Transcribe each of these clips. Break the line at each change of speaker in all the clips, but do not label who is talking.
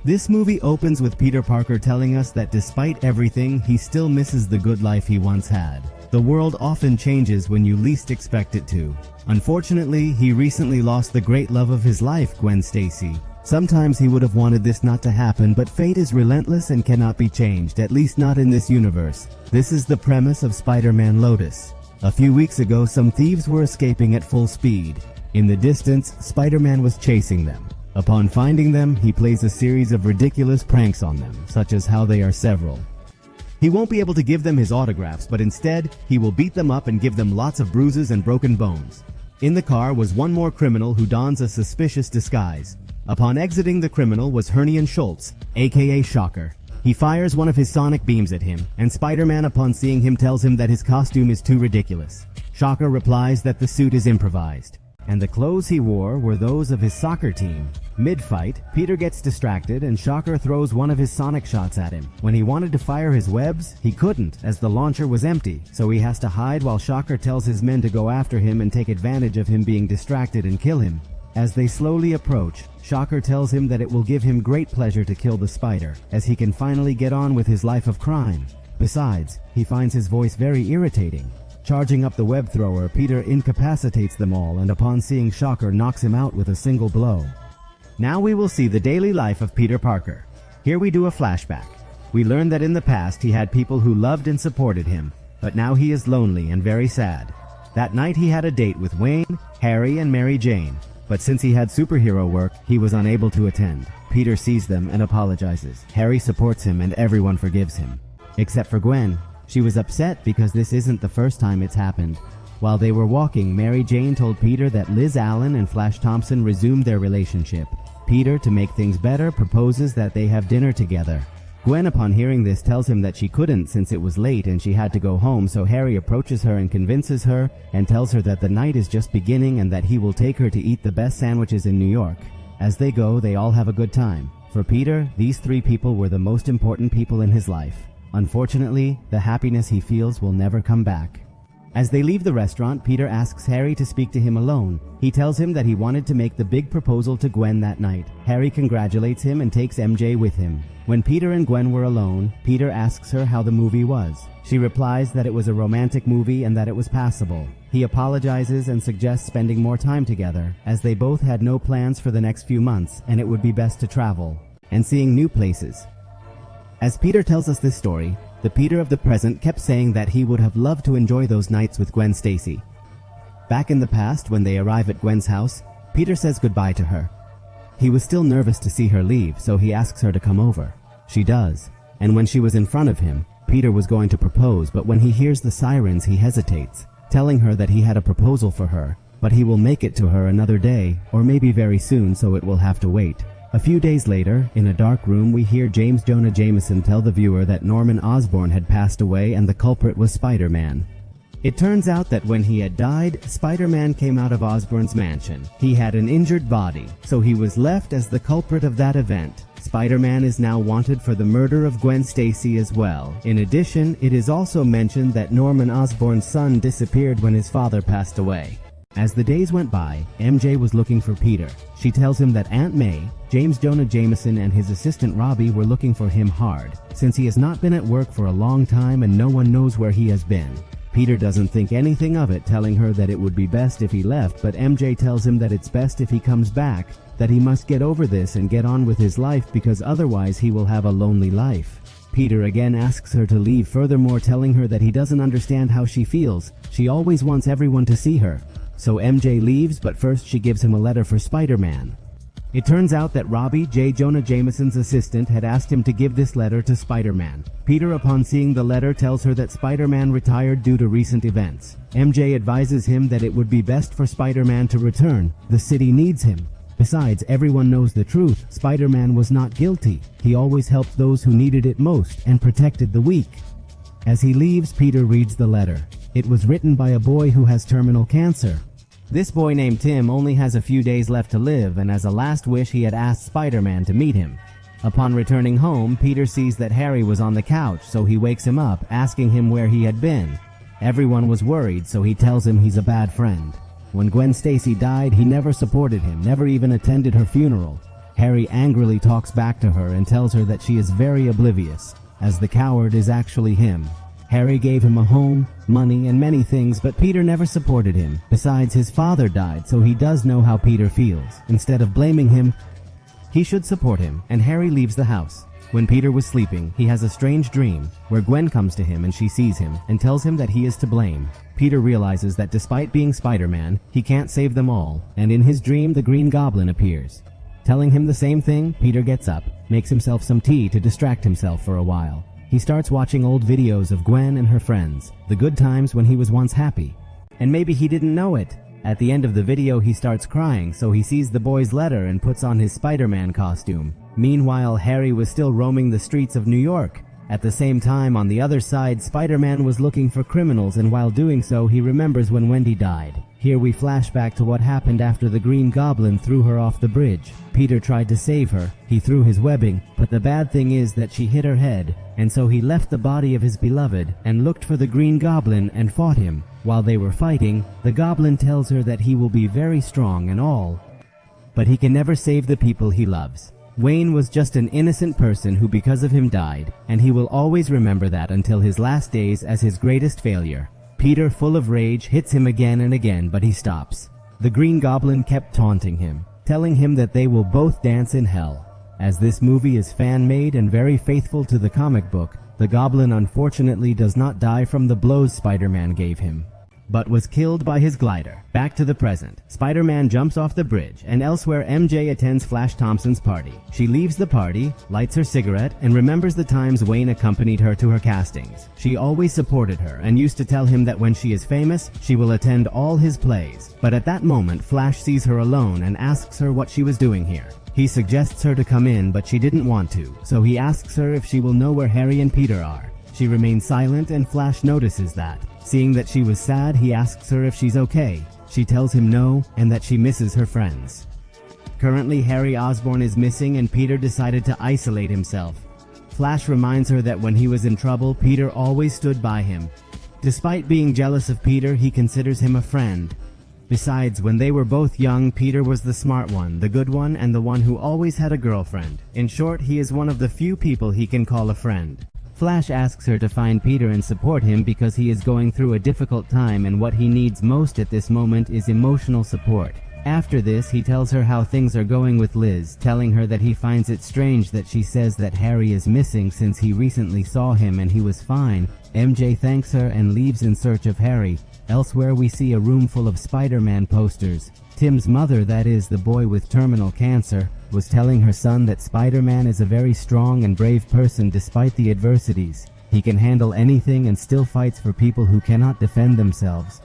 This movie opens with Peter Parker telling us that despite everything, he still misses the good life he once had. The world often changes when you least expect it to. Unfortunately, he recently lost the great love of his life, Gwen Stacy. Sometimes he would have wanted this not to happen, but fate is relentless and cannot be changed, at least not in this universe. This is the premise of Spider-Man Lotus. A few weeks ago, some thieves were escaping at full speed. In the distance, Spider-Man was chasing them. Upon finding them, he plays a series of ridiculous pranks on them, such as how they are several. He won't be able to give them his autographs, but instead, he will beat them up and give them lots of bruises and broken bones. In the car was one more criminal who dons a suspicious disguise. Upon exiting, the criminal was Hernian Schultz, aka Shocker. He fires one of his sonic beams at him, and Spider-Man, upon seeing him, tells him that his costume is too ridiculous. Shocker replies that the suit is improvised, and the clothes he wore were those of his soccer team. Mid-fight, Peter gets distracted and Shocker throws one of his sonic shots at him. When he wanted to fire his webs, he couldn't, as the launcher was empty, so he has to hide while Shocker tells his men to go after him and take advantage of him being distracted and kill him. As they slowly approach, Shocker tells him that it will give him great pleasure to kill the spider, as he can finally get on with his life of crime. Besides, he finds his voice very irritating. Charging up the web thrower, Peter incapacitates them all, and upon seeing Shocker, knocks him out with a single blow. Now we will see the daily life of Peter Parker. Here we do a flashback. We learn that in the past he had people who loved and supported him, but now he is lonely and very sad. That night he had a date with Wayne, Harry, and Mary Jane, but since he had superhero work, he was unable to attend. Peter sees them and apologizes. Harry supports him and everyone forgives him. Except for Gwen. She was upset because this isn't the first time it's happened. While they were walking, Mary Jane told Peter that Liz Allen and Flash Thompson resumed their relationship. Peter, to make things better, proposes that they have dinner together. Gwen, upon hearing this, tells him that she couldn't since it was late and she had to go home, so Harry approaches her and convinces her and tells her that the night is just beginning and that he will take her to eat the best sandwiches in New York. As they go, they all have a good time. For Peter, these three people were the most important people in his life. Unfortunately, the happiness he feels will never come back. As they leave the restaurant, Peter asks Harry to speak to him alone. He tells him that he wanted to make the big proposal to Gwen that night. Harry congratulates him and takes MJ with him. When Peter and Gwen were alone, Peter asks her how the movie was. She replies that it was a romantic movie and that it was passable. He apologizes and suggests spending more time together, as they both had no plans for the next few months and it would be best to travel and seeing new places. As Peter tells us this story, the Peter of the present kept saying that he would have loved to enjoy those nights with Gwen Stacy. Back in the past, when they arrive at Gwen's house, Peter says goodbye to her. He was still nervous to see her leave, so he asks her to come over. She does, and when she was in front of him, Peter was going to propose, but when he hears the sirens, he hesitates, telling her that he had a proposal for her, but he will make it to her another day, or maybe very soon, so it will have to wait. A few days later, in a dark room, we hear James Jonah Jameson tell the viewer that Norman Osborn had passed away and the culprit was Spider-Man. It turns out that when he had died, Spider-Man came out of Osborn's mansion. He had an injured body, so he was left as the culprit of that event. Spider-Man is now wanted for the murder of Gwen Stacy as well. In addition, it is also mentioned that Norman Osborn's son disappeared when his father passed away. As the days went by, MJ was looking for Peter. She tells him that Aunt May, James Jonah Jameson, and his assistant Robbie were looking for him hard, since he has not been at work for a long time and no one knows where he has been. Peter doesn't think anything of it, telling her that it would be best if he left, but MJ tells him that it's best if he comes back, that he must get over this and get on with his life because otherwise he will have a lonely life. Peter again asks her to leave, furthermore telling her that he doesn't understand how she feels. She always wants everyone to see her. So MJ leaves, but first she gives him a letter for Spider-Man. It turns out that Robbie, J. Jonah Jameson's assistant, had asked him to give this letter to Spider-Man. Peter, upon seeing the letter, tells her that Spider-Man retired due to recent events. MJ advises him that it would be best for Spider-Man to return. The city needs him. Besides, everyone knows the truth. Spider-Man was not guilty. He always helped those who needed it most and protected the weak. As he leaves, Peter reads the letter. It was written by a boy who has terminal cancer. This boy named Tim only has a few days left to live, and as a last wish he had asked Spider-Man to meet him. Upon returning home, Peter sees that Harry was on the couch, so he wakes him up, asking him where he had been. Everyone was worried, so he tells him he's a bad friend. When Gwen Stacy died, he never supported him, never even attended her funeral. Harry angrily talks back to her and tells her that she is very oblivious, as the coward is actually him. Harry gave him a home, money, and many things, but Peter never supported him. Besides, his father died, so he does know how Peter feels. Instead of blaming him, he should support him, and Harry leaves the house. When Peter was sleeping, he has a strange dream, where Gwen comes to him and she sees him, and tells him that he is to blame. Peter realizes that despite being Spider-Man, he can't save them all, and in his dream the Green Goblin appears. Telling him the same thing, Peter gets up, makes himself some tea to distract himself for a while. He starts watching old videos of Gwen and her friends, the good times when he was once happy. And maybe he didn't know it. At the end of the video he starts crying, so he sees the boy's letter and puts on his Spider-Man costume. Meanwhile, Harry was still roaming the streets of New York. At the same time, on the other side, Spider-Man was looking for criminals, and while doing so, he remembers when Wendy died. Here we flash back to what happened after the Green Goblin threw her off the bridge. Peter tried to save her. He threw his webbing, but the bad thing is that she hit her head, and so he left the body of his beloved and looked for the Green Goblin and fought him. While they were fighting, the Goblin tells her that he will be very strong and all, but he can never save the people he loves. Wayne was just an innocent person who because of him died, and he will always remember that until his last days as his greatest failure. Peter, full of rage, hits him again and again, but he stops. The Green Goblin kept taunting him, telling him that they will both dance in hell. As this movie is fan-made and very faithful to the comic book, the Goblin unfortunately does not die from the blows Spider-Man gave him, but was killed by his glider. Back to the present. Spider-Man jumps off the bridge, and elsewhere MJ attends Flash Thompson's party. She leaves the party, lights her cigarette, and remembers the times Wayne accompanied her to her castings. She always supported her and used to tell him that when she is famous, she will attend all his plays. But at that moment, Flash sees her alone and asks her what she was doing here. He suggests her to come in, but she didn't want to, so he asks her if she will know where Harry and Peter are. She remains silent, and Flash notices that. Seeing that she was sad, he asks her if she's okay. She tells him no, and that she misses her friends. Currently, Harry Osborn is missing, and Peter decided to isolate himself. Flash reminds her that when he was in trouble, Peter always stood by him. Despite being jealous of Peter, he considers him a friend. Besides, when they were both young, Peter was the smart one, the good one, and the one who always had a girlfriend. In short, he is one of the few people he can call a friend. Flash asks her to find Peter and support him because he is going through a difficult time, and what he needs most at this moment is emotional support. After this, he tells her how things are going with Liz, telling her that he finds it strange that she says that Harry is missing since he recently saw him and he was fine. MJ thanks her and leaves in search of Harry. Elsewhere, we see a room full of Spider-Man posters. Tim's mother, that is, the boy with terminal cancer, was telling her son that Spider-Man is a very strong and brave person despite the adversities. He can handle anything and still fights for people who cannot defend themselves.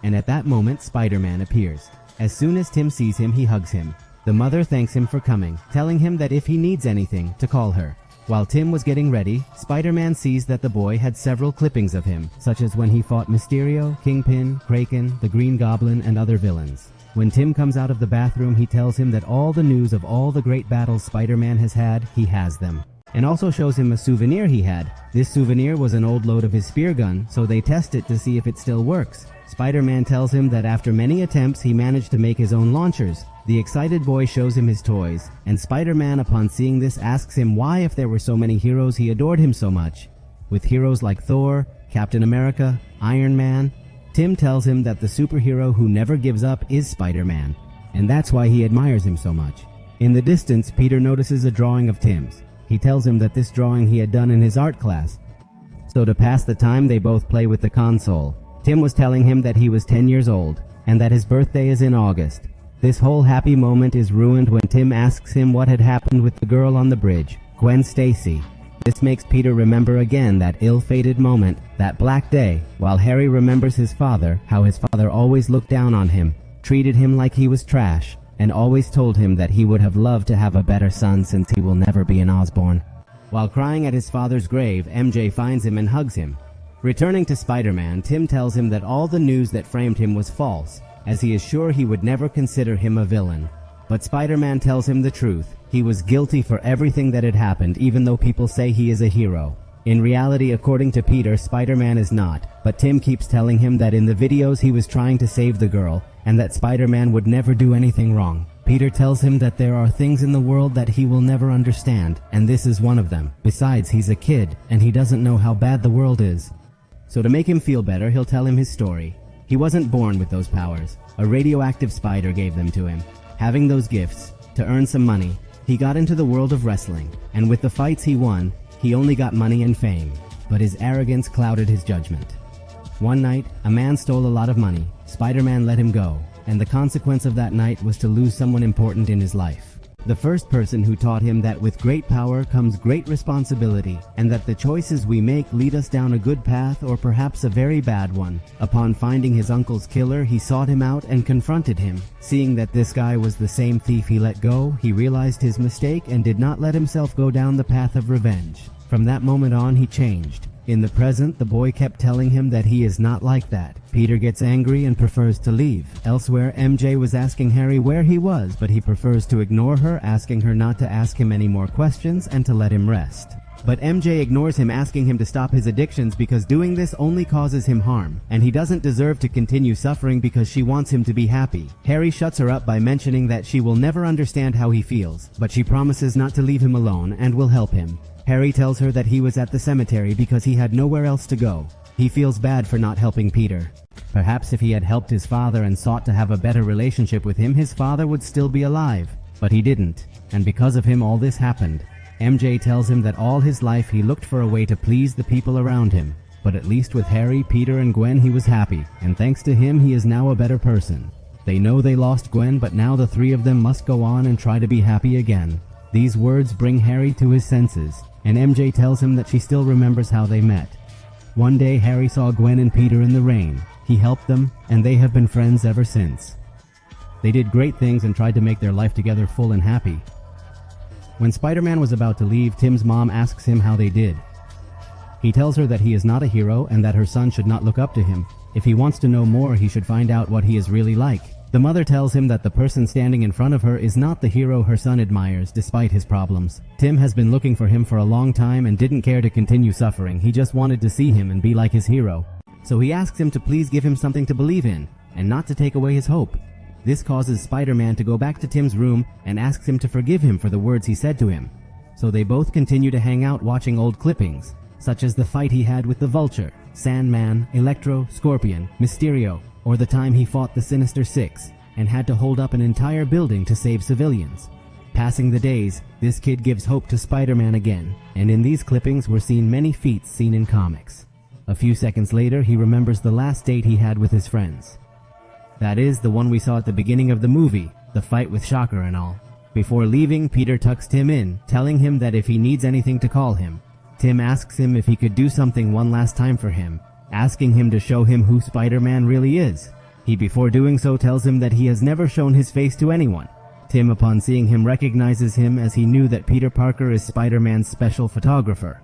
And at that moment, Spider-Man appears. As soon as Tim sees him, he hugs him. The mother thanks him for coming, telling him that if he needs anything, to call her. While Tim was getting ready, Spider-Man sees that the boy had several clippings of him, such as when he fought Mysterio, Kingpin, Kraken, the Green Goblin, and other villains. When Tim comes out of the bathroom, he tells him that all the news of all the great battles Spider-Man has had, he has them. And also shows him a souvenir he had. This souvenir was an old load of his spear gun, so they test it to see if it still works. Spider-Man tells him that after many attempts, he managed to make his own launchers. The excited boy shows him his toys, and Spider-Man, upon seeing this, asks him why, if there were so many heroes, he adored him so much. With heroes like Thor, Captain America, Iron Man, Tim tells him that the superhero who never gives up is Spider-Man, and that's why he admires him so much. In the distance, Peter notices a drawing of Tim's. He tells him that this drawing he had done in his art class. So to pass the time, they both play with the console. Tim was telling him that he was 10 years old, and that his birthday is in August. This whole happy moment is ruined when Tim asks him what had happened with the girl on the bridge, Gwen Stacy. This makes Peter remember again that ill-fated moment, that black day, while Harry remembers his father, how his father always looked down on him, treated him like he was trash, and always told him that he would have loved to have a better son since he will never be an Osborn. While crying at his father's grave, MJ finds him and hugs him. Returning to Spider-Man, Tim tells him that all the news that framed him was false, as he is sure he would never consider him a villain. But Spider-Man tells him the truth. He was guilty for everything that had happened, even though people say he is a hero. In reality, according to Peter, Spider-Man is not, but Tim keeps telling him that in the videos he was trying to save the girl, and that Spider-Man would never do anything wrong. Peter tells him that there are things in the world that he will never understand, and this is one of them. Besides, he's a kid, and he doesn't know how bad the world is. So to make him feel better, he'll tell him his story. He wasn't born with those powers. A radioactive spider gave them to him. Having those gifts, to earn some money, he got into the world of wrestling, and with the fights he won, he only got money and fame. But his arrogance clouded his judgment. One night, a man stole a lot of money. Spider-Man let him go, and the consequence of that night was to lose someone important in his life. The first person who taught him that with great power comes great responsibility, and that the choices we make lead us down a good path or perhaps a very bad one. Upon finding his uncle's killer, he sought him out and confronted him. Seeing that this guy was the same thief he let go, he realized his mistake and did not let himself go down the path of revenge. From that moment on, he changed. In the present, the boy kept telling him that he is not like that. Peter gets angry and prefers to leave. Elsewhere, MJ was asking Harry where he was, but he prefers to ignore her, asking her not to ask him any more questions and to let him rest. But MJ ignores him, asking him to stop his addictions because doing this only causes him harm, and he doesn't deserve to continue suffering because she wants him to be happy. Harry shuts her up by mentioning that she will never understand how he feels, but she promises not to leave him alone and will help him. Harry tells her that he was at the cemetery because he had nowhere else to go. He feels bad for not helping Peter. Perhaps if he had helped his father and sought to have a better relationship with him, his father would still be alive. But he didn't, and because of him all this happened. MJ tells him that all his life he looked for a way to please the people around him. But at least with Harry, Peter, and Gwen he was happy, and thanks to him he is now a better person. They know they lost Gwen, but now the three of them must go on and try to be happy again. These words bring Harry to his senses, and MJ tells him that she still remembers how they met. One day Harry saw Gwen and Peter in the rain. He helped them, and they have been friends ever since. They did great things and tried to make their life together full and happy. When Spider-Man was about to leave, Tim's mom asks him how they did. He tells her that he is not a hero and that her son should not look up to him. If he wants to know more, he should find out what he is really like. The mother tells him that the person standing in front of her is not the hero her son admires, despite his problems. Tim has been looking for him for a long time and didn't care to continue suffering. He just wanted to see him and be like his hero. So he asks him to please give him something to believe in, and not to take away his hope. This causes Spider-Man to go back to Tim's room and asks him to forgive him for the words he said to him. So they both continue to hang out watching old clippings, such as the fight he had with the Vulture, Sandman, Electro, Scorpion, Mysterio, or the time he fought the Sinister Six and had to hold up an entire building to save civilians. Passing the days, this kid gives hope to Spider-Man again, and in these clippings were seen many feats seen in comics. A few seconds later, he remembers the last date he had with his friends. That is, the one we saw at the beginning of the movie, the fight with Shocker and all. Before leaving, Peter tucks Tim in, telling him that if he needs anything to call him. Tim asks him if he could do something one last time for him, asking him to show him who Spider-Man really is. He, before doing so, tells him that he has never shown his face to anyone. Tim, upon seeing him, recognizes him as he knew that Peter Parker is Spider-Man's special photographer.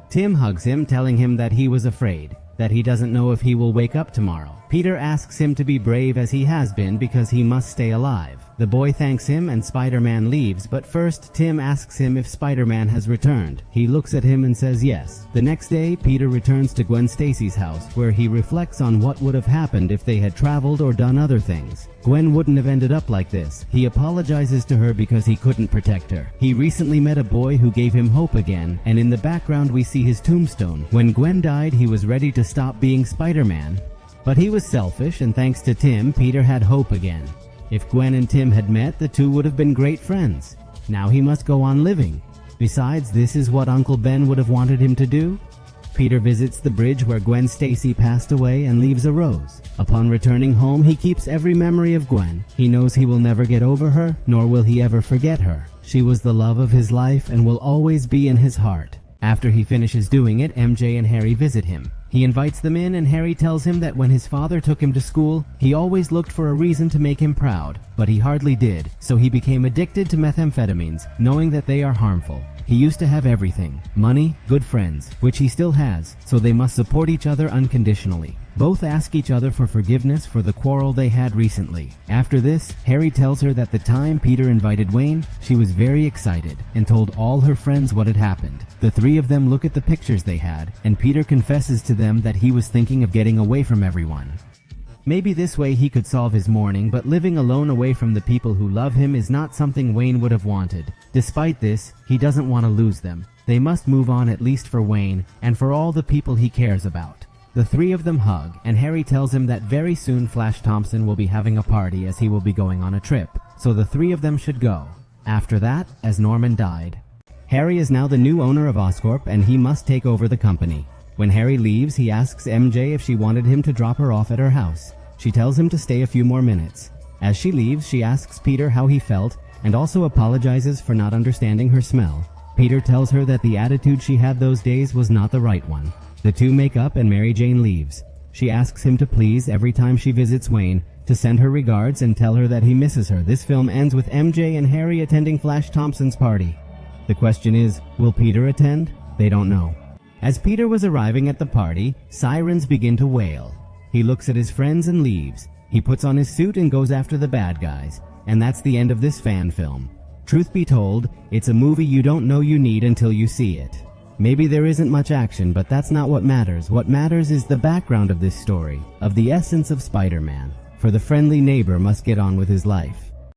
Tim hugs him, telling him that he was afraid, that he doesn't know if he will wake up tomorrow. Peter asks him to be brave as he has been because he must stay alive. The boy thanks him and Spider-Man leaves, but first Tim asks him if Spider-Man has returned. He looks at him and says yes. The next day, Peter returns to Gwen Stacy's house, where he reflects on what would have happened if they had traveled or done other things. Gwen wouldn't have ended up like this. He apologizes to her because he couldn't protect her. He recently met a boy who gave him hope again, and in the background we see his tombstone. When Gwen died, he was ready to stop being Spider-Man, but he was selfish, and thanks to Tim, Peter had hope again. If Gwen and Tim had met, the two would have been great friends. Now he must go on living. Besides, this is what Uncle Ben would have wanted him to do. Peter visits the bridge where Gwen Stacy passed away and leaves a rose. Upon returning home, he keeps every memory of Gwen. He knows he will never get over her, nor will he ever forget her. She was the love of his life and will always be in his heart. After he finishes doing it, MJ and Harry visit him. He invites them in, and Harry tells him that when his father took him to school, he always looked for a reason to make him proud, but he hardly did, so he became addicted to methamphetamines, knowing that they are harmful. He used to have everything: money, good friends, which he still has, so they must support each other unconditionally. Both ask each other for forgiveness for the quarrel they had recently. After this, Harry tells her that the time Peter invited Wayne, she was very excited and told all her friends what had happened. The three of them look at the pictures they had, and Peter confesses to them that he was thinking of getting away from everyone. Maybe this way he could solve his mourning, but living alone away from the people who love him is not something Wayne would have wanted. Despite this, he doesn't want to lose them. They must move on, at least for Wayne and for all the people he cares about. The three of them hug, and Harry tells him that very soon Flash Thompson will be having a party as he will be going on a trip, so the three of them should go. After that, as Norman died. Harry is now the new owner of Oscorp, and he must take over the company. When Harry leaves, he asks MJ if she wanted him to drop her off at her house. She tells him to stay a few more minutes. As she leaves, she asks Peter how he felt and also apologizes for not understanding her smell. Peter tells her that the attitude she had those days was not the right one. The two make up and Mary Jane leaves. She asks him to please, every time she visits Wayne, to send her regards and tell her that he misses her. This film ends with MJ and Harry attending Flash Thompson's party. The question is, will Peter attend? They don't know. As Peter was arriving at the party, sirens begin to wail. He looks at his friends and leaves. He puts on his suit and goes after the bad guys. And that's the end of this fan film. Truth be told, it's a movie you don't know you need until you see it. Maybe there isn't much action, but that's not what matters. What matters is the background of this story, of the essence of Spider-Man. For the friendly neighbor must get on with his life.